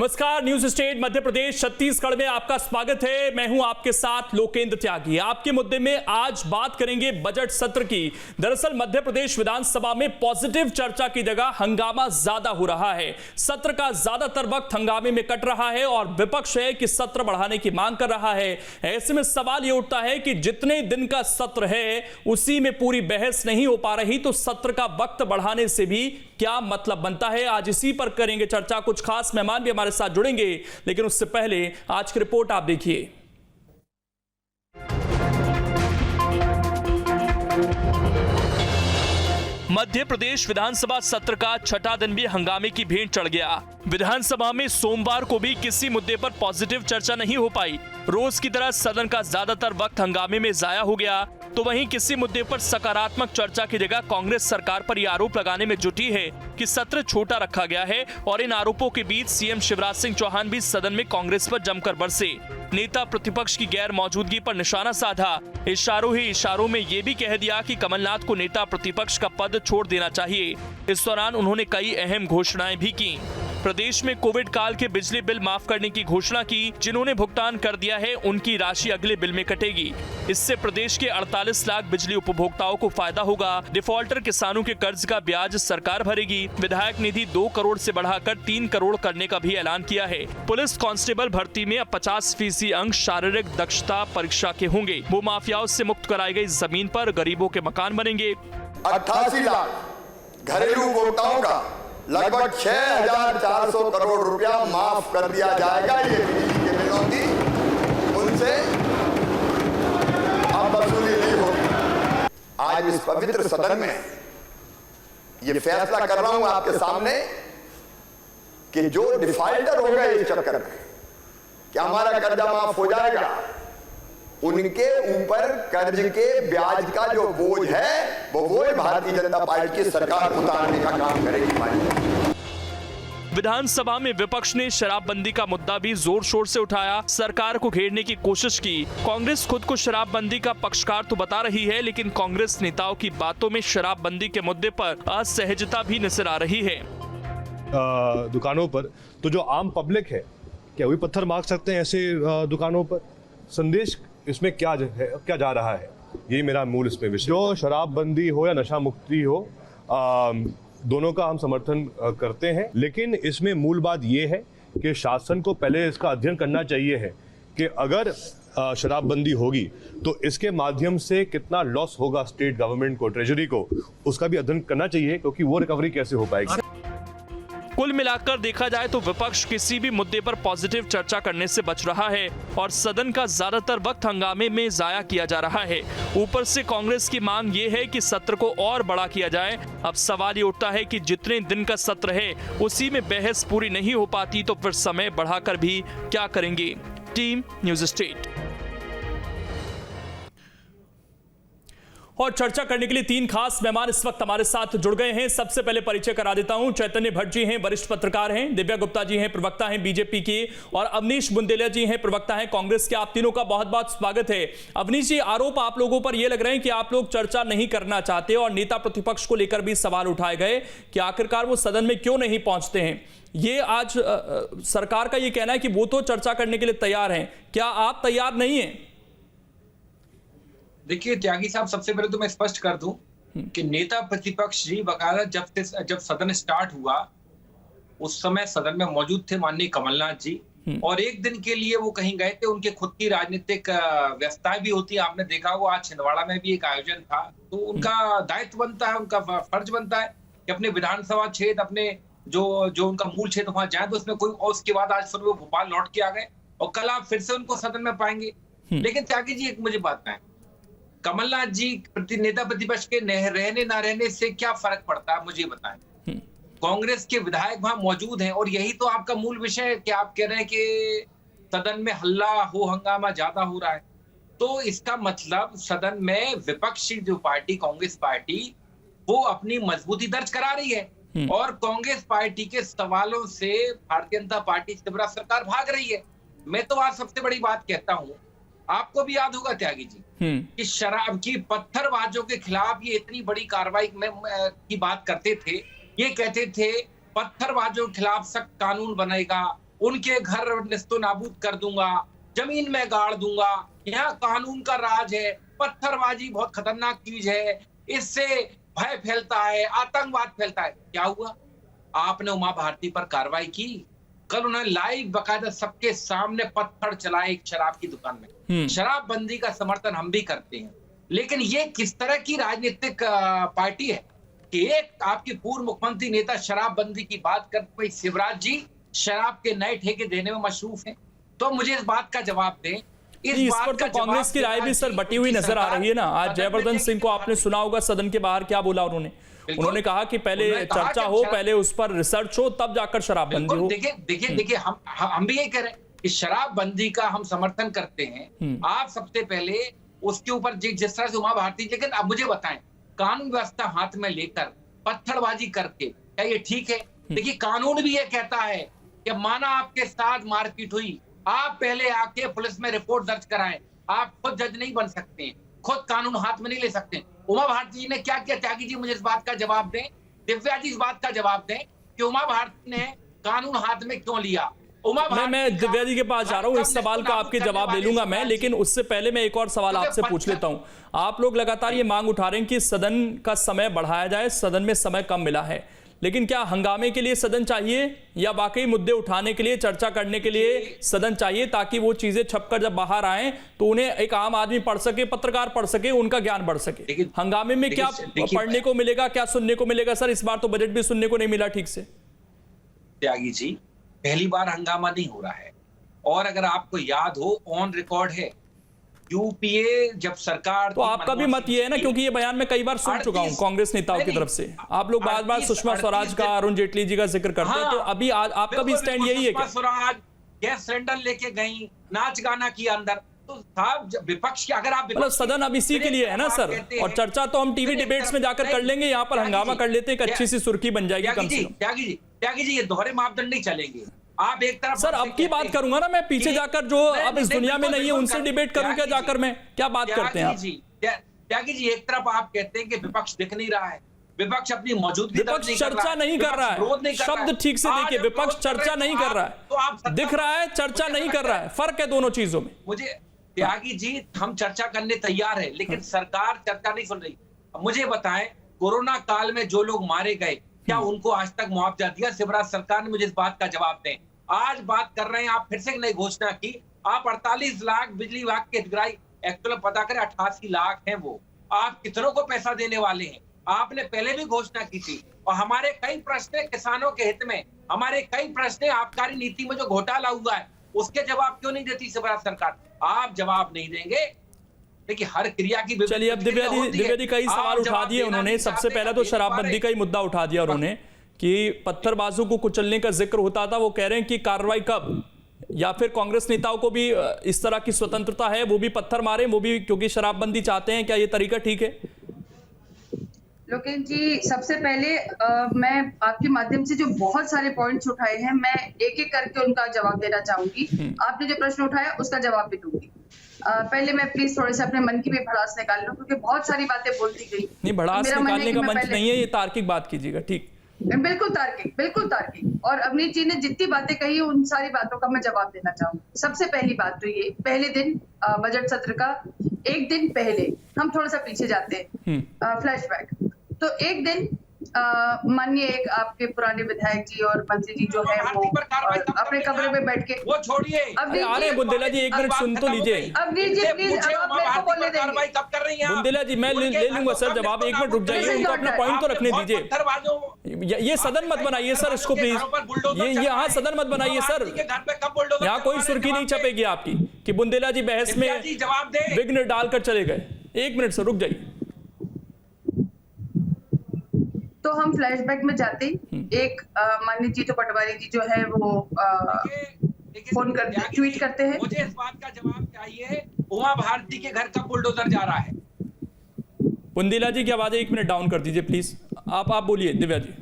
नमस्कार, news state Madhya Pradesh Chhattisgarh में आपका स्वागत है। मैं हूं आपके साथ लोकेंद्र त्यागी। आपके मुद्दे में आज बात करेंगे बजट सत्र की। दरअसल मध्य प्रदेश विधानसभा में पॉजिटिव चर्चा की जगह हंगामा ज्यादा हो रहा है। सत्र का ज्यादातर वक्त हंगामे में कट रहा है और विपक्ष है कि सत्र बढ़ाने की मांग कर रहा है। ऐसे में सवाल यह उठता है कि जितने दिन का सत्र है उसी में पूरी बहस नहीं हो पा रही तो सत्र का वक्त बढ़ाने से भी क्या मतलब बनता है। आज इसी पर करेंगे चर्चा। कुछ खास मेहमान भी हमारे साथ जुड़ेंगे, लेकिन उससे पहले आज की रिपोर्ट आप देखिए। मध्य प्रदेश विधानसभा सत्र का छठा दिन भी हंगामे की भेंट चढ़ गया। विधानसभा में सोमवार को भी किसी मुद्दे पर पॉजिटिव चर्चा नहीं हो पाई। रोज की तरह सदन का ज्यादातर वक्त हंगामे में जाया हो गया, तो वहीं किसी मुद्दे पर सकारात्मक चर्चा की जगह कांग्रेस सरकार पर यह आरोप लगाने में जुटी है कि सत्र छोटा रखा गया है। और इन आरोपों के बीच सीएम शिवराज सिंह चौहान भी सदन में कांग्रेस पर जमकर बरसे। नेता प्रतिपक्ष की गैर मौजूदगी पर निशाना साधा। इशारों ही इशारों में ये भी कह दिया कि कमलनाथ को नेता प्रतिपक्ष का पद छोड़ देना चाहिए। इस दौरान उन्होंने कई अहम घोषणाएं भी की। प्रदेश में कोविड काल के बिजली बिल माफ करने की घोषणा की। जिन्होंने भुगतान कर दिया है उनकी राशि अगले बिल में कटेगी। इससे प्रदेश के 48 लाख बिजली उपभोक्ताओं को फायदा होगा। डिफॉल्टर किसानों के कर्ज का ब्याज सरकार भरेगी। विधायक निधि 2 करोड़ से बढ़ाकर 3 करोड़ करने का भी ऐलान किया है। पुलिस कांस्टेबल भर्ती में अब 50% अंक शारीरिक दक्षता परीक्षा के होंगे। वो माफियाओं से मुक्त कराई गई जमीन पर गरीबों के मकान बनेंगे। 88 लाख घरेलू उपभोक्ताओं का लगभग 6,400 करोड़ रुपया माफ कर दिया जाएगा। ये बिजली के बिलों की उनसे अब वसूली नहीं होगी। आज इस पवित्र सदन में ये फैसला कर रहा हूं आपके सामने कि जो डिफॉल्टर हो गए इस चक्कर में कि हमारा कर्जा माफ हो जाएगा, उनके ऊपर कर्ज के ब्याज का जो बोझ है वो भारतीय जनता पार्टी की सरकार उतारने का काम करेगी। विधानसभा में विपक्ष ने शराबबंदी का मुद्दा भी जोर शोर से उठाया। सरकार को घेरने की कोशिश की। कांग्रेस खुद को शराबबंदी का पक्षकार तो बता रही है, लेकिन कांग्रेस नेताओं की बातों में शराबबंदी के मुद्दे पर असहजता भी नजर आ रही है। दुकानों पर तो जो आम पब्लिक है क्या वही पत्थर मार सकते हैं ऐसे दुकानों पर? संदेश इसमें क्या जा रहा है, यही मेरा मूल इसमें विषय। जो शराबबंदी हो या नशा मुक्ति हो, दोनों का हम समर्थन करते हैं, लेकिन इसमें मूल बात यह है कि शासन को पहले इसका अध्ययन करना चाहिए है कि अगर शराबबंदी होगी तो इसके माध्यम से कितना लॉस होगा स्टेट गवर्नमेंट को, ट्रेजरी को, उसका भी अध्ययन करना चाहिए, क्योंकि वो रिकवरी कैसे हो पाएगी। कुल मिलाकर देखा जाए तो विपक्ष किसी भी मुद्दे पर पॉजिटिव चर्चा करने से बच रहा है और सदन का ज्यादातर वक्त हंगामे में जाया किया जा रहा है। ऊपर से कांग्रेस की मांग ये है कि सत्र को और बड़ा किया जाए। अब सवाल ये उठता है कि जितने दिन का सत्र है उसी में बहस पूरी नहीं हो पाती तो फिर समय बढ़ाकर भी क्या करेंगे। Team news state. और चर्चा करने के लिए 3 खास मेहमान इस वक्त हमारे साथ जुड़ गए हैं। सबसे पहले परिचय करा देता हूं। चैतन्य भट्ट जी हैं, वरिष्ठ पत्रकार हैं। दिव्या गुप्ता जी हैं, प्रवक्ता हैं बीजेपी के। और अवनीश बुंदेला जी हैं, प्रवक्ता हैं कांग्रेस के। आप तीनों का बहुत बहुत स्वागत है। अवनीश जी, आरोप आप लोगों पर यह लग रहे हैं कि आप लोग चर्चा नहीं करना चाहते और नेता प्रतिपक्ष को लेकर भी सवाल उठाए गए कि आखिरकार वो सदन में क्यों नहीं पहुंचते हैं। ये आज सरकार का ये कहना है कि वो तो चर्चा करने के लिए तैयार हैं, क्या आप तैयार नहीं है? देखिए त्यागी साहब, सबसे पहले तो मैं स्पष्ट कर दूं कि नेता प्रतिपक्ष जी वकालत जब सदन स्टार्ट हुआ उस समय सदन में मौजूद थे माननीय कमलनाथ जी, और एक दिन के लिए वो कहीं गए थे। उनके खुद की राजनीतिक व्यस्तताएं भी होती है, आपने देखा वो आज छिंदवाड़ा में भी एक आयोजन था। तो उनका दायित्व बनता है, उनका फर्ज बनता है कि अपने विधानसभा क्षेत्र, अपने जो उनका मूल क्षेत्र वहां जाए। तो उसमें कोई, और उसके बाद आज फिर वो भोपाल लौट के आ गए और कल आप फिर से उनको सदन में पाएंगे। लेकिन त्यागी जी, एक मुझे बात है, कमलनाथ जी नेता प्रतिपक्ष के रहने ना रहने से क्या फर्क पड़ता है, मुझे बताएं। कांग्रेस के विधायक वहां मौजूद हैं और यही तो आपका मूल विषय है कि आप कह रहे हैं कि सदन में हल्ला हो, हंगामा ज्यादा हो रहा है। तो इसका मतलब सदन में विपक्षी जो पार्टी कांग्रेस पार्टी वो अपनी मजबूती दर्ज करा रही है और कांग्रेस पार्टी के सवालों से भारतीय जनता पार्टी शिवराज सरकार भाग रही है। मैं तो आज सबसे बड़ी बात कहता हूं, आपको भी याद होगा त्यागी जी कि शराब की पत्थरबाजों के खिलाफ ये इतनी बड़ी कार्रवाई की बात करते थे। ये कहते थे पत्थरबाजों के खिलाफ सख्त कानून बनेगा उनके घर निस्तो नाबूद कर दूंगा, जमीन में गाड़ दूंगा, यहाँ कानून का राज है, पत्थरबाजी बहुत खतरनाक चीज है, इससे भय फैलता है, आतंकवाद फैलता है। क्या हुआ? आपने उमा भारती पर कार्रवाई की। कल उन्होंने लाइव बकायदा सबके सामने पत्थर चलाए एक शराब की दुकान में। शराबबंदी का समर्थन हम भी करते हैं, लेकिन ये किस तरह की राजनीतिक पार्टी है कि एक आपकी पूर्व मुख्यमंत्री नेता शराबबंदी की बात करते हुए शिवराज जी शराब के नए ठेके देने में मशरूफ हैं। तो मुझे इस बात का जवाब दें। इस पर तो कांग्रेस की राय भी सर बटी हुई नजर आ रही है ना। आज जयवर्धन सिंह को आपने सुना होगा सदन के बाहर क्या बोला उन्होंने कहा कि पहले चर्चा हो, पहले उस पर रिसर्च हो, तब जाकर शराबबंदी हो। देखिए हम भी यही कह रहे हैं कि शराबबंदी का हम समर्थन करते हैं। आप सबसे पहले उसके ऊपर जिस तरह से उमा भारती, लेकिन अब मुझे बताएं, कानून व्यवस्था हाथ में लेकर पत्थरबाजी करके क्या ये ठीक है? देखिए कानून भी ये कहता है कि माना आपके साथ मारपीट हुई, आप पहले आके पुलिस में रिपोर्ट दर्ज कराएं। आप खुद जज नहीं बन सकते, खुद कानून हाथ में नहीं ले सकते। उमा भारती जी ने क्या किया? त्यागी जी मुझे इस बात का जवाब दें, दिव्या जी इस बात का जवाब दें कि उमा भारती ने कानून हाथ में क्यों लिया। मैं दिव्या जी के पास जा रहा हूँ, इस सवाल का आपके जवाब ले लूंगा मैं, लेकिन उससे पहले मैं एक और सवाल आपसे पूछ लेता हूँ। आप लोग लगातार ये मांग उठा रहे हैं कि सदन का समय बढ़ाया जाए, सदन में समय कम मिला है, लेकिन क्या हंगामे के लिए सदन चाहिए या वाकई मुद्दे उठाने के लिए, चर्चा करने के लिए सदन चाहिए, ताकि वो चीजें छपकर जब बाहर आए तो उन्हें एक आम आदमी पढ़ सके, पत्रकार पढ़ सके, उनका ज्ञान बढ़ सके? हंगामे में क्या पढ़ने को मिलेगा, क्या सुनने को मिलेगा? सर इस बार तो बजट भी सुनने को नहीं मिला ठीक से। त्यागी जी, पहली बार हंगामा नहीं हो रहा है, और अगर आपको याद हो ऑन रिकॉर्ड है, यूपीए जब सरकार, तो आपका भी मत ये है ना, क्योंकि ये बयान में कई बार सुन चुका हूं कांग्रेस नेताओं की तरफ से, आप लोग बार बार सुषमा स्वराज का, अरुण जेटली जी का जिक्र करते हैं, तो अभी आपका भी स्टैंड यही है क्या? स्वराज गैस सिलेंडर लेके गई, नाच गाना किया अंदर, तो साहब विपक्ष की, अगर आप मतलब सदन अब इसी के लिए है ना सर, और चर्चा तो हम टीवी डिबेट्स में जाकर कर लेंगे, यहाँ पर हंगामा कर लेते हैं, एक अच्छी सी सुर्खी बन जाएगी कम से कम। त्यागी जी ये दोहरे मापदंड नहीं चलेंगे। आप एक तरफ सर अब की बात करूंगा ना मैं, पीछे जाकर जो अब इस दुनिया में नहीं है उनसे डिबेट करूं क्या जाकर मैं? क्या बात करते हैं आप? त्यागी जी एक तरफ आप कहते हैं कि विपक्ष दिख नहीं रहा है, विपक्ष अपनी मौजूदगी, विपक्ष चर्चा नहीं कर रहा है, शब्द ठीक से देखिए, विपक्ष चर्चा नहीं कर रहा है, दिख रहा है चर्चा नहीं कर रहा है, फर्क है दोनों चीजों में। मुझे त्यागी जी, हम चर्चा करने तैयार है, लेकिन सरकार चर्चा नहीं सुन रही। मुझे बताएं, कोरोना काल में जो लोग मारे गए, क्या उनको आज तक मुआवजा दिया शिवराज सरकार ने? मुझे इस बात का जवाब दें। आज बात कर रहे हैं, आप फिर से नई घोषणा की, आप 48 लाख बिजली विभाग के अधिकारी, एक्चुअली पता करें 88 लाख हैं वो, आप कितनों को पैसा देने वाले हैं? आपने पहले भी घोषणा की थी, और हमारे कई प्रश्न किसानों के हित में, हमारे कई प्रश्न आबकारी नीति में जो घोटाला हुआ है उसके जवाब क्यों नहीं देती शिवराज सरकार? आप जवाब नहीं देंगे, देखिए हर क्रिया की। चलिए अब दिव्या जी कई सवाल उठा दिए उन्होंने। सबसे पहले तो शराबबंदी का ही मुद्दा उठा दिया उन्होंने कि पत्थरबाजों को कुचलने का जिक्र होता था, वो कह रहे हैं कि कार्रवाई कब, या फिर कांग्रेस नेताओं को भी इस तरह की स्वतंत्रता है, वो भी पत्थर मारे, वो भी क्योंकि शराबबंदी चाहते हैं, क्या ये तरीका ठीक है? लोकेश जी, सबसे पहले मैं आपके माध्यम से जो बहुत सारे पॉइंट्स उठाए हैं, मैं एक एक करके उनका जवाब देना चाहूंगी। आपने जो प्रश्न उठाया उसका जवाब भी दूंगी। पहले मैं प्लीज थोड़े से अपने मन की भी भड़ास निकाल लूं, क्योंकि बहुत सारी बातें बोलती गई। नहीं, भड़ास निकालने का मंच नहीं है ये, तार्किक बात कीजिएगा। ठीक, बिल्कुल तार्किक, बिल्कुल तार्किक। और अवनीश जी ने जितनी बातें कही उन सारी बातों का मैं जवाब देना चाहूंगी। सबसे पहली बात तो ये, पहले दिन बजट सत्र का एक दिन पहले, हम थोड़ा सा पीछे जाते हैं, फ्लैशबैक। तो एक दिन माननीय एक आपके पुराने विधायक जी और मंत्री जी जो है वो अपने कमरे में बैठ के, वो छोड़िए, अरे बुंदेला जी एक मिनट सुन तो लीजिए। अवनीश जी प्लीज, अब आप मेरे को बोलने देंगे। कब कर रही हैं बुंदेला जी? मैं ले लूंगा सर जवाब, एक मिनट रुक जाइए, उनको अपना पॉइंट तो रखने दीजिए। ये सदन मत बनाइए सर इसको प्लीज, ये यहाँ सदन मत बनाइए सर, यहाँ कोई सुर्खी नहीं छपेगी आपकी कि बुंदेला जी बहस में विघ्न डालकर चले गए। एक मिनट सर रुक जाइए। तो हम फ्लैशबैक में जाते ही एक माननीय जीतू पटवारी जी जो है वो फोन करते, ट्वीट करते हैं, मुझे इस बात का जवाब चाहिए, उमा भारती के घर का बुलडोजर जा रहा है। बुंदेला जी की आवाज 1 मिनट डाउन कर दीजिए प्लीज। आप बोलिए दिव्या जी।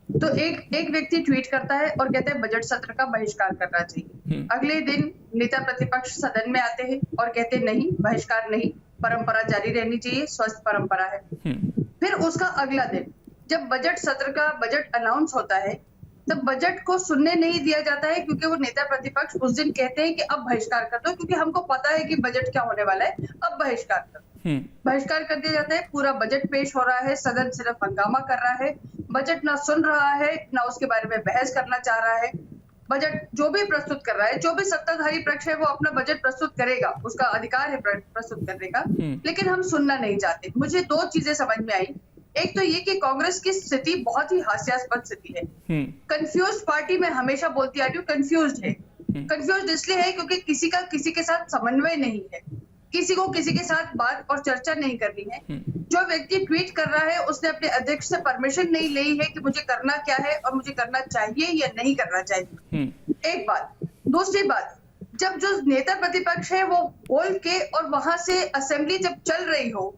तो एक व्यक्ति ट्वीट करता है और कहता है बजट सत्र का बहिष्कार करना चाहिए। अगले दिन नेता प्रतिपक्ष सदन में आते हैं और कहते नहीं, बहिष्कार नहीं, परंपरा जारी रहनी चाहिए, स्वस्थ परंपरा है। फिर उसका अगला दिन जब बजट सत्र का बजट अनाउंस होता है तब बजट को सुनने नहीं दिया जाता है, क्योंकि वो नेता प्रतिपक्ष उस दिन कहते हैं कि अब बहिष्कार कर दो, क्योंकि हमको पता है कि बजट क्या होने वाला है, अब बहिष्कार कर दो। बहिष्कार कर दिया जाता है, पूरा बजट पेश हो रहा है, सदन सिर्फ हंगामा कर रहा है, बजट ना सुन रहा है, ना उसके बारे में बहस करना चाह रहा है। बजट जो भी प्रस्तुत कर रहा है, जो भी सत्ताधारी पक्ष है वो अपना बजट प्रस्तुत करेगा, उसका अधिकार है प्रस्तुत करने का, लेकिन हम सुनना नहीं चाहते। मुझे दो चीजें समझ में आई। एक तो ये कि कांग्रेस की स्थिति बहुत ही हास्यास्पद स्थिति है। कंफ्यूज पार्टी में हमेशा बोलती आ रही हूँ, कंफ्यूज है। कंफ्यूज इसलिए है क्योंकि किसी का किसी के साथ समन्वय नहीं है, किसी को किसी के साथ बात और चर्चा नहीं करनी है। जो व्यक्ति ट्वीट कर रहा है उसने अपने अध्यक्ष से परमिशन नहीं ली है कि मुझे करना क्या है और मुझे करना चाहिए या नहीं करना चाहिए। एक बात। दूसरी बात, जब जो नेता प्रतिपक्ष है वो बोल के और वहां से असेंबली जब चल रही हो,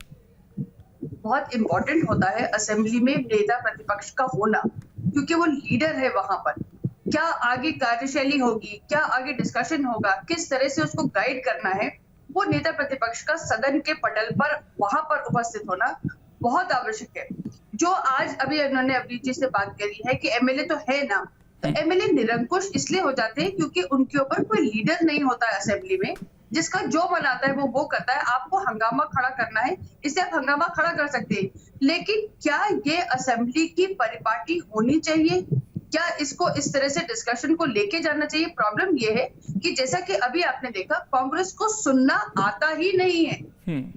बहुत इंपॉर्टेंट होता है असेंबली में नेता प्रतिपक्ष का होना, क्योंकि वो लीडर है वहां पर। क्या आगे कार्यशैली होगी, क्या आगे डिस्कशन होगा, किस तरह से उसको गाइड करना है, वो नेता प्रतिपक्ष का सदन के पटल पर वहां पर उपस्थित होना बहुत आवश्यक है। जो आज अभी उन्होंने अवनीत जी से बात करी है कि एमएलए तो है ना, तो एमएलए निरंकुश इसलिए हो जाते हैं क्योंकि उनके ऊपर कोई लीडर नहीं होता है असेंबली में, जिसका जो मन आता है वो करता है। आपको हंगामा खड़ा करना है, इससे आप हंगामा खड़ा कर सकते हैं, लेकिन क्या ये असेंबली की परिपाटी होनी चाहिए? क्या इसको इस तरह से डिस्कशन को लेके जाना चाहिए? प्रॉब्लम ये है कि जैसा कि अभी आपने देखा, कांग्रेस को सुनना आता ही नहीं है।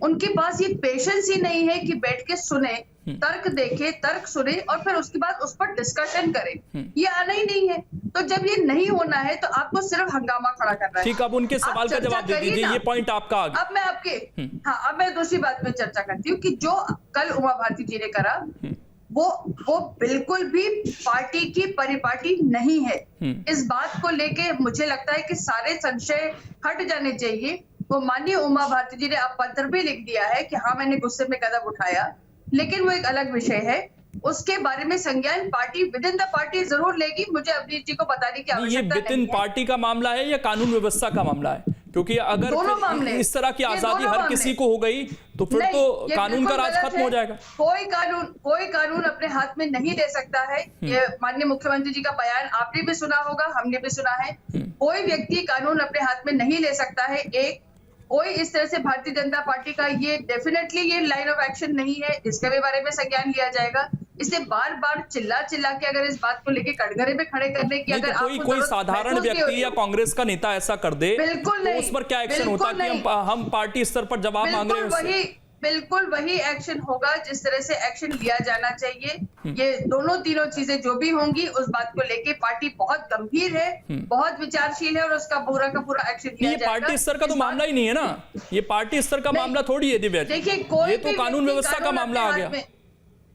उनके पास ये पेशेंस ही नहीं है कि बैठ के सुने, तर्क देखे, तर्क सुने और फिर उसके बाद उस पर डिस्कशन करें। ये आना ही नहीं है। तो जब ये नहीं होना है तो आपको सिर्फ हंगामा खड़ा करना है। ठीक, अब उनके सवाल का जवाब दे दीजिए, ये पॉइंट आपका आ गया। अब मैं आपके अब मैं दूसरी बात पे चर्चा करती हूँ कि जो कल उमा भारती जी ने करा, वो बिल्कुल भी पार्टी की परिपाटी नहीं है। इस बात को लेके मुझे लगता है कि सारे संशय हट जाने चाहिए। वो माननीय उमा भारती जी ने अब पत्र भी लिख दिया है कि हाँ, मैंने गुस्से में कदम उठाया, लेकिन वो एक अलग विषय है। उसके बारे में संज्ञान party with in the party जरूर लेगी। मुझे अवनीत जी को बताने की आवश्यकता नहीं है। ये विद इन पार्टी का मामला है या कानून व्यवस्था का मामला है? क्योंकि अगर इस तरह की आजादी हर किसी को हो गई तो फिर तो कानून का राज खत्म हो जाएगा। कोई कानून अपने हाथ में नहीं ले सकता है। ये माननीय मुख्यमंत्री जी का बयान आपने भी सुना होगा, हमने भी सुना है। कोई व्यक्ति कानून अपने हाथ में नहीं ले सकता है। कोई इस तरह से भारतीय जनता पार्टी का ये डेफिनेटली ये लाइन ऑफ एक्शन नहीं है। इसके भी बारे में संज्ञान लिया जाएगा। इसलिए बार बार चिल्ला के अगर इस बात को लेके कटघरे में खड़े करने की अगर कोई साधारण व्यक्ति या कांग्रेस का नेता ऐसा कर दे, बिल्कुल तो उस पर क्या एक्शन होता कि हम पार्टी स्तर पर जवाब मांग रहे हैं? बिल्कुल वही एक्शन होगा जिस तरह से एक्शन लिया जाना चाहिए। ये दोनों तीनों चीजें जो भी होंगी, उस बात को लेके पार्टी बहुत गंभीर है, बहुत विचारशील है और उसका पूरा का पूरा एक्शन लिया जाएगा। ये पार्टी स्तर का तो मामला ही नहीं है ना, ये पार्टी स्तर का मामला थोड़ी है दिव्या। देखिए, ये तो कानून व्यवस्था का मामला आ गया।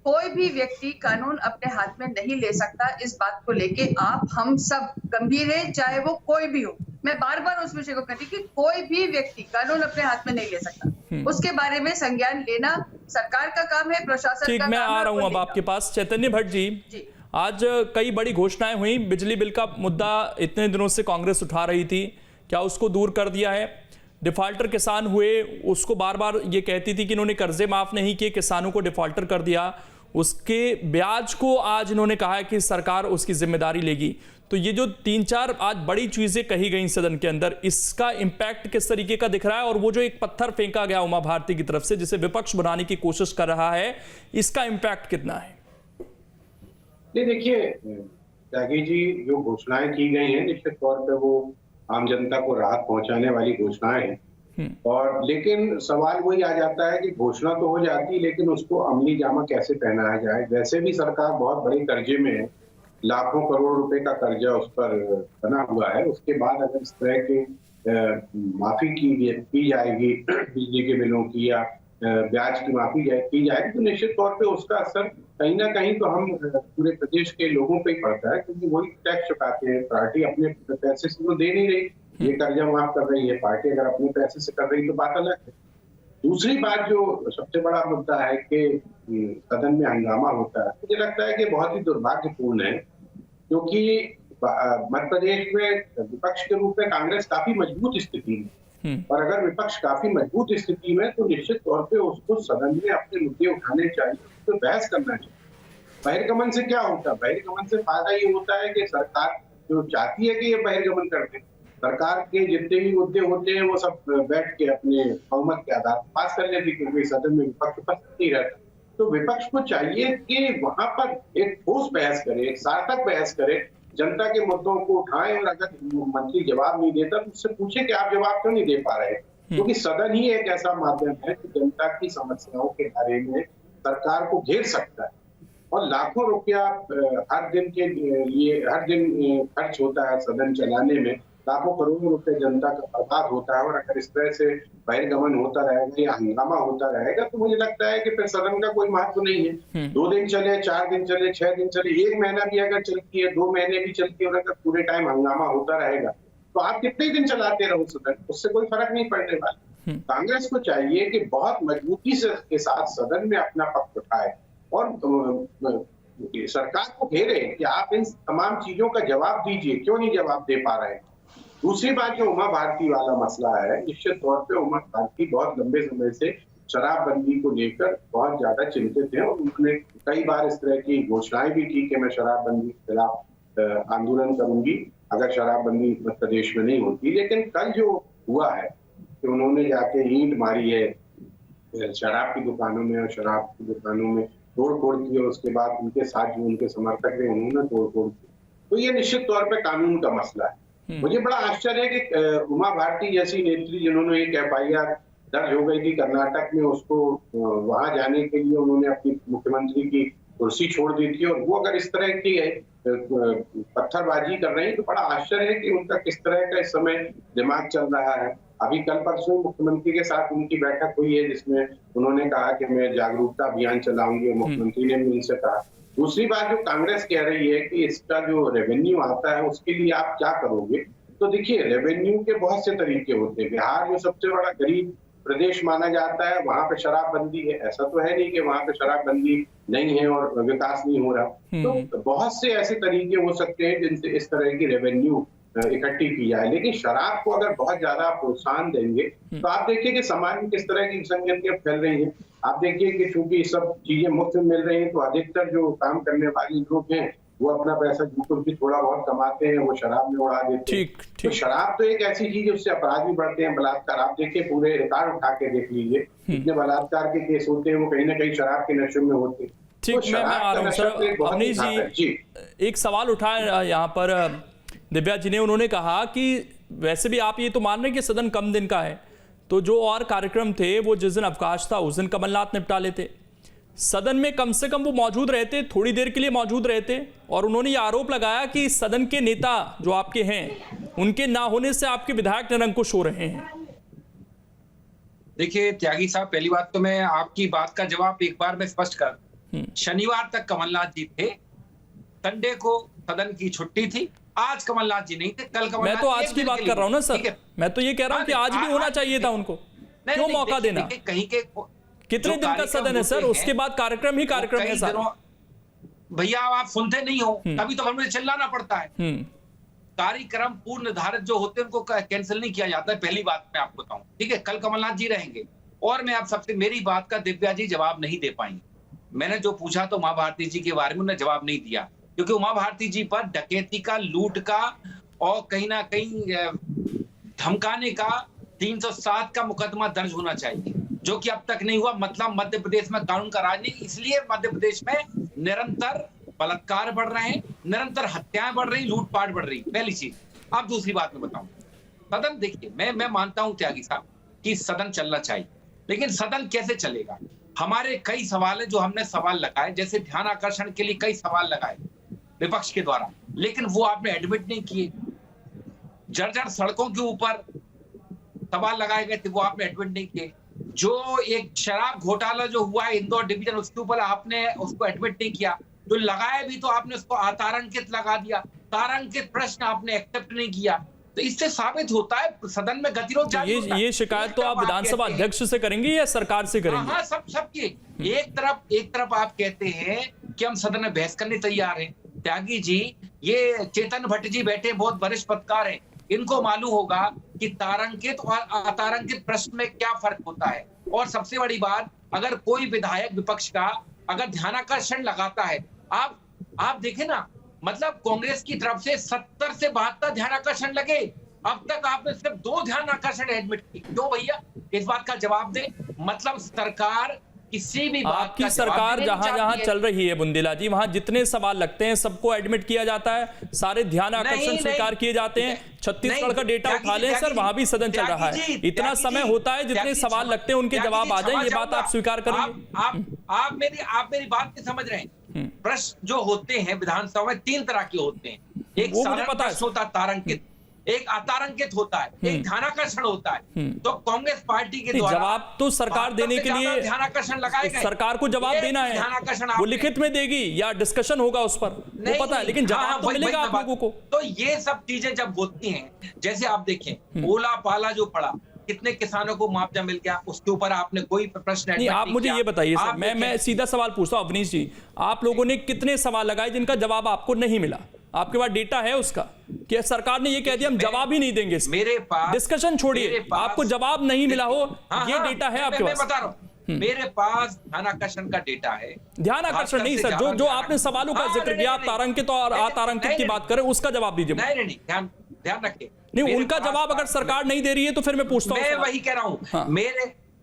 कोई भी व्यक्ति कानून अपने हाथ में नहीं ले सकता। इस बात को लेके आप हम सब गंभीर है, चाहे वो कोई भी हो। मैं बार बार उस विषय को कहती कि कोई भी व्यक्ति कानून अपने हाथ में नहीं ले सकता। उसके बारे में संज्ञान लेना सरकार का काम है, प्रशासन का काम है। मैं आ रहा हूं अब आपके पास। चैतन्य भट्ट जी, आज कई बड़ी घोषणाएं हुई। बिजली बिल का मुद्दा इतने दिनों से कांग्रेस उठा रही थी, क्या उसको दूर कर दिया है? डिफॉल्टर किसान हुए, उसको बार बार ये कहती थी कि इन्होंने कर्जे माफ नहीं किए, किसानों को डिफॉल्टर कर दिया। उसके ब्याज को आज इन्होंने कहा है कि सरकार उसकी जिम्मेदारी लेगी। तो ये जो 3-4 आज बड़ी चीजें कही गई सदन के अंदर, इसका इंपैक्ट किस तरीके का दिख रहा है? और वो जो एक पत्थर फेंका गया उमा भारती की तरफ से, जिसे विपक्ष बनाने की कोशिश कर रहा है, इसका इंपैक्ट कितना है? नहीं, देखिए त्यागी जी, जो घोषणाएं की गई हैं निश्चित तौर पे वो आम जनता को राहत पहुंचाने वाली घोषणाएं हैं। और लेकिन सवाल वही आ जाता है कि घोषणा तो हो जाती है, लेकिन उसको अमली जामा कैसे पहनाया जाए। वैसे भी सरकार बहुत बड़े कर्जे में है, लाखों करोड़ रुपए का कर्जा उस पर बना हुआ है। उसके बाद अगर इस तरह की माफी की जाएगी बिजली के बिलों की या ब्याज की माफी की जाएगी, तो निश्चित तौर पे उसका असर कहीं ना कहीं तो हम पूरे प्रदेश के लोगों पे ही पड़ता है, क्योंकि वही टैक्स चुकाते हैं। पार्टी अपने पैसे से तो दे नहीं रही, ये कर्जा माफ कर रही है। पार्टी अगर अपने पैसे से कर रही तो बात अलग है। दूसरी बात जो सबसे बड़ा मुद्दा है कि सदन में हंगामा होता है, मुझे लगता है कि बहुत ही दुर्भाग्यपूर्ण है, क्योंकि मध्य प्रदेश में विपक्ष के रूप में कांग्रेस काफी मजबूत स्थिति में, और अगर विपक्ष काफी मजबूत स्थिति में तो निश्चित तौर पे उसको सदन में अपने मुद्दे उठाने चाहिए, तो बहस करना चाहिए। बहिर्गमन से क्या होता है? बहिर्गमन से फायदा ये होता है कि सरकार जो चाहती है कि ये बहिर्गमन कर दे, सरकार के जितने भी मुद्दे होते हैं वो सब बैठ के अपने बहुमत के आधार पर पास कर लेती, क्योंकि सदन में विपक्ष उपस्थित नहीं रहता। तो विपक्ष को चाहिए कि वहां पर एक ठोस बहस करे, एक सार्थक बहस करे, जनता के मुद्दों को उठाएं, और अगर मंत्री जवाब नहीं देता तो उससे पूछे कि आप जवाब क्यों नहीं दे पा रहे, क्योंकि सदन ही एक ऐसा माध्यम है कि जनता की समस्याओं के बारे में सरकार को घेर सकता है। और लाखों रुपया हर दिन के लिए हर दिन खर्च होता है सदन चलाने में, लाखों करोड़ों रुपए जनता का बर्बाद होता है। और अगर इस तरह से बहिर्गमन होता रहेगा या हंगामा होता रहेगा तो मुझे लगता है कि फिर सदन का कोई महत्व नहीं है। 2 दिन चले, 4 दिन चले, 6 दिन चले, 1 महीना भी अगर चलती है, 2 महीने भी चलती है, और अगर पूरे टाइम हंगामा होता रहेगा तो आप कितने दिन चलाते रहो सदन, उससे कोई फर्क नहीं पड़ने वाला। कांग्रेस को चाहिए कि बहुत मजबूती से के साथ सदन में अपना पक्ष उठाए और सरकार को घेरे कि आप इन तमाम चीजों का जवाब दीजिए, क्यों नहीं जवाब दे पा रहे हैं। दूसरी बात जो उमा भारती वाला मसला है, निश्चित तौर पे उमा भारती बहुत लंबे समय से शराबबंदी को लेकर बहुत ज्यादा चिंतित है, और उन्होंने कई बार इस तरह की घोषणाएं भी की कि मैं शराबबंदी के खिलाफ आंदोलन करूंगी अगर शराबबंदी प्रदेश में नहीं होती। लेकिन कल जो हुआ है कि उन्होंने जाके ईंट मारी है शराब की दुकानों में, और शराब की दुकानों में तोड़-फोड़ की, और उसके बाद उनके साथ जो उनके समर्थक थे उन्होंने तोड़-फोड़ की, तो ये निश्चित तौर पे कानून का मसला है। मुझे बड़ा आश्चर्य है कि उमा भारती जैसी नेत्री, जिन्होंने एक FIR दर्ज हो गई थी कर्नाटक में, उसको वहां जाने के लिए उन्होंने अपनी मुख्यमंत्री की कुर्सी छोड़ दी थी, और वो अगर इस तरह की पत्थरबाजी कर रही है तो बड़ा आश्चर्य है कि उनका किस तरह का इस समय दिमाग चल रहा है। अभी कल परसों मुख्यमंत्री के साथ उनकी बैठक हुई है जिसमें उन्होंने कहा कि मैं जागरूकता अभियान चलाऊंगी, और मुख्यमंत्री ने भी उनसे कहा। दूसरी बात जो कांग्रेस कह रही है कि इसका जो रेवेन्यू आता है उसके लिए आप क्या करोगे, तो देखिए रेवेन्यू के बहुत से तरीके होते हैं। बिहार जो सबसे बड़ा गरीब प्रदेश माना जाता है, वहां पे शराबबंदी है, ऐसा तो है नहीं कि वहां पे शराबबंदी नहीं है और विकास नहीं हो रहा। तो बहुत से ऐसे तरीके हो सकते हैं जिनसे इस तरह की रेवेन्यू इकट्ठी की जाए। लेकिन शराब को अगर बहुत ज्यादा प्रोत्साहन देंगे तो आप देखिए कि समाज में किस तरह की विसंगतियां फैल रही हैं। आप देखिए कि चूंकि सब चीजें मुफ्त में मिल रही हैं तो अधिकतर जो काम करने वाले लोग हैं वो अपना पैसा जो भी थोड़ा बहुत कमाते हैं वो शराब में उड़ा देते हैं। तो शराब तो एक ऐसी चीज है उससे अपराध भी बढ़ते हैं, बलात्कार। आप देखिए पूरे रिकॉर्ड उठा के देख लीजिए, कितने बलात्कार के केस होते हैं वो कहीं ना कहीं शराब के नशे में होते हैं। ठीक, मैं आ रहा हूँ सर। अवनीश जी, एक सवाल उठाया यहाँ पर दिव्या जी ने, उन्होंने कहा कि वैसे भी आप ये तो मान रहे हैं कि सदन कम दिन का है, तो जो और कार्यक्रम थे वो जिस दिन अवकाश था उस दिन कमलनाथ निपटा लेते, सदन में कम से कम वो मौजूद रहते, थोड़ी देर के लिए मौजूद रहते। और उन्होंने ये आरोप लगाया कि सदन के नेता जो आपके हैं उनके ना होने से आपके विधायक निरंकुश हो रहे हैं। देखिए त्यागी साहब, पहली बात तो मैं आपकी बात का जवाब एक बार में स्पष्ट कर, शनिवार तक कमलनाथ जी थे, संडे को सदन की छुट्टी थी, आज कमलनाथ जी नहीं थे, कल कमलनाथ। मैं तो आज की बात कर रहा हूं ना सर, मैं तो ये कह रहा हूं कि आज भी होना चाहिए था उनको, क्यों मौका देना। कहीं के कितने दिन का सदन है सर, उसके बाद कार्यक्रम ही कार्यक्रम है सर। भैया आप सुनते नहीं हो, तभी तो हमें चिल्लाना पड़ता है। कार्यक्रम पूर्व निर्धारित जो होते हैं उनको कैंसिल नहीं किया जाता है, पहली बात मैं आपको बताऊं। ठीक है, कल कमलनाथ जी रहेंगे, और मैं आप सबसे मेरी बात का दिव्या जी जवाब नहीं दे पाएंगे। मैंने जो पूछा तो उमा भारती जी के बारे में उन्होंने जवाब नहीं दिया, क्योंकि उमा भारती जी पर डकैती का, लूट का और कहीं ना कहीं धमकाने का 307 का मुकदमा दर्ज होना चाहिए, जो कि अब तक नहीं हुआ। मतलब मध्य प्रदेश में कानून का राज नहीं, इसलिए मध्य प्रदेश में निरंतर बलात्कार बढ़ रहे हैं, निरंतर हत्याएं बढ़ रही, लूटपाट बढ़ रही, पहली चीज। अब दूसरी बात मैं बताऊं, सदन देखिए, मैं मानता हूं त्यागी साहब कि सदन चलना चाहिए, लेकिन सदन कैसे चलेगा। हमारे कई सवाल है जो हमने सवाल लगाए, जैसे ध्यान आकर्षण के लिए कई सवाल लगाए विपक्ष के द्वारा, लेकिन वो आपने एडमिट नहीं किए। जर्जर सड़कों के ऊपर सवाल लगाए गए थे, वो आपने एडमिट नहीं किए। जो एक शराब घोटाला जो हुआ है इंदौर डिवीजन, उसके ऊपर आपने उसको एडमिट नहीं किया। जो लगाया भी तो आपने उसको अतारांकित लगा दिया, तारांकित प्रश्न आपने एक्सेप्ट नहीं किया। तो इससे साबित होता है सदन में गतिरोध जारी होता है। ये शिकायत तो आप विधानसभा अध्यक्ष से करेंगे या सरकार से करेंगे? हाँ, सबकी। एक तरफ आप कहते हैं कि हम सदन में बहस करने तैयार हैं। त्यागी जी, ये चेतन भट्ट जी बैठे बहुत वरिष्ठ पत्रकार हैं, इनको मालूम होगा कि तारांकित और अतारांकित प्रश्न में क्या फर्क होता है। और सबसे बड़ी बात, अगर कोई विधायक विपक्ष का अगर ध्यानाकर्षण लगाता है आप देखें ना, मतलब कांग्रेस की तरफ से 70 से 72 ध्यानाकर्षण लगे, अब तक आपने सिर्फ 2 ध्यानाकर्षण एडमिट की। क्यों भैया, इस बात का जवाब दें। मतलब सरकार किसी भी बात आपकी का सरकार जवाब जहां जहां देना चल रही है बुंदेला जी, वहां जितने सवाल लगते हैं सबको एडमिट किया जाता है, सारे ध्यान आकर्षण स्वीकार किए जाते हैं। छत्तीसगढ़ का डेटा उठा लें सर, वहां भी सदन चल रहा है। इतना समय होता है जितने सवाल लगते हैं उनके जवाब आ जाए, ये बात आप स्वीकार करेंगे? आप मेरी बात नहीं समझ रहे हैं। प्रश्न जो होते हैं विधानसभा में 3 तरह के होते हैं। एक साधारण प्रश्न होता है तारांकित, एक अतारांकित होता है, एक ध्यानाकर्षण होता है। तो कांग्रेस पार्टी के द्वारा जवाब तो सरकार देने के लिए ध्यानाकर्षण लगाए गए, सरकार को जवाब देना है, वो लिखित में देगी या डिस्कशन होगा उस पर, वो पता है, लेकिन जवाब तो मिलेगा आप लोगों को। तो ये सब चीजें जब होती हैं, जैसे आप देखें ओला पाला जो पड़ा, कितने किसानों को मुआवजा मिल गया, उसके ऊपर आपने कोई प्रश्न नहीं। आप मुझे ये बताइए सर, मैं सीधा सवाल पूछता हूं अवनीश जी, आप लोगों ने कितने सवाल लगाए जिनका जवाब आपको नहीं मिला? आपके पास डेटा है उसका कि सरकार ने ये कह दिया हम जवाब ही नहीं देंगे? मेरे पास, डिस्कशन छोड़िए, आपको जवाब नहीं मिला हो, ये डेटा है आपके पास? मैं बता रहा हूं, मेरे पास ध्यानाकर्षण का डेटा है। ध्यानाकर्षण नहीं सर, जो आपने सवालों का जिक्र किया, आप तारांकित और अतारांकित की बात करें, उसका जवाब दीजिए। नहीं, ध्यान रखिए। नहीं, उनका जवाब अगर सरकार नहीं दे रही है तो फिर मैं पूछता हूं। मैं वही कह रहा हूं,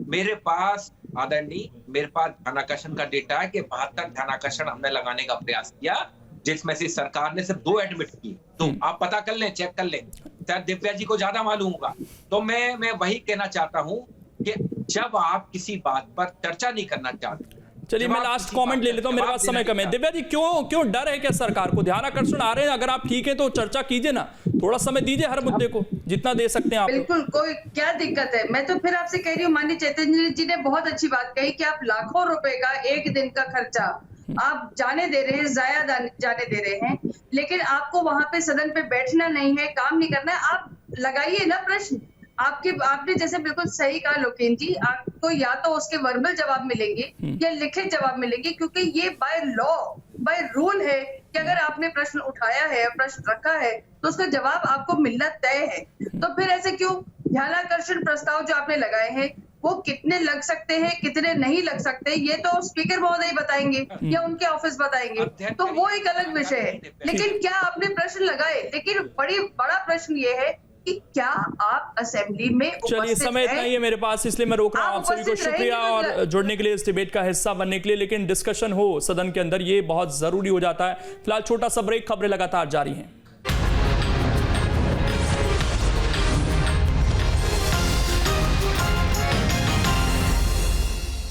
मेरे पास आदरणीय, मेरे पास ध्यानाकर्षण का डेटा है कि 72 ध्यानाकर्षण हमने लगाने का प्रयास किया, जिसमें से सरकार ने सिर्फ 2 एडमिट किए। तो आप पता कर लें, चेक कर लें, शायद दिव्या जी को ज्यादा मालूम होगा। तो मैं वही कहना चाहता हूं कि जब आप किसी बात पर चर्चा नहीं करना चाहते। चलिए मैं लास्ट कमेंट ले लेता हूं, मेरे पास समय कम है। दिव्या जी, क्यों डर है क्या सरकार को? ध्यानाकर्षण आ रहे हैं, अगर आप ठीक है तो चर्चा कीजिए ना, थोड़ा समय दीजिए हर मुद्दे को, जितना दे सकते हैं आप। बिल्कुल, कोई क्या दिक्कत है? मैं तो फिर आपसे कह रही हूँ, माननीय चैतन्य जी ने बहुत अच्छी बात कही कि आप लाखों रुपए का एक दिन का खर्चा आप जाने दे रहे हैं, जाया जाने दे रहे हैं, लेकिन आपको वहां पे सदन पे बैठना नहीं है, काम नहीं करना है। आप लगाइए ना प्रश्न। आपने जैसे बिल्कुल सही कहा लोकेन जी, आपको या तो उसके वर्बल जवाब मिलेंगे या लिखित जवाब मिलेंगे, क्योंकि ये बाय लॉ, बाय रूल है कि अगर आपने प्रश्न उठाया है, प्रश्न रखा है, तो उसका जवाब आपको मिलना तय है। तो फिर ऐसे क्यों? ध्यानाकर्षण प्रस्ताव जो आपने लगाए हैं, वो कितने लग सकते हैं, कितने नहीं लग सकते, ये तो स्पीकर महोदय बताएंगे या उनके ऑफिस बताएंगे, तो वो एक अलग विषय है। लेकिन क्या आपने प्रश्न लगाए? लेकिन बड़ा प्रश्न ये है कि क्या आप असेंबली में उपस्थित हैं? चलिए, समय इतना ही है मेरे पास, इसलिए मैं रोक रहा हूं। आप सभी को शुक्रिया और जुड़ने के लिए, इस डिबेट का हिस्सा बनने के लिए। लेकिन डिस्कशन हो सदन के अंदर, ये बहुत जरूरी हो जाता है। फिलहाल छोटा सा ब्रेक, खबरें लगातार जारी हैं।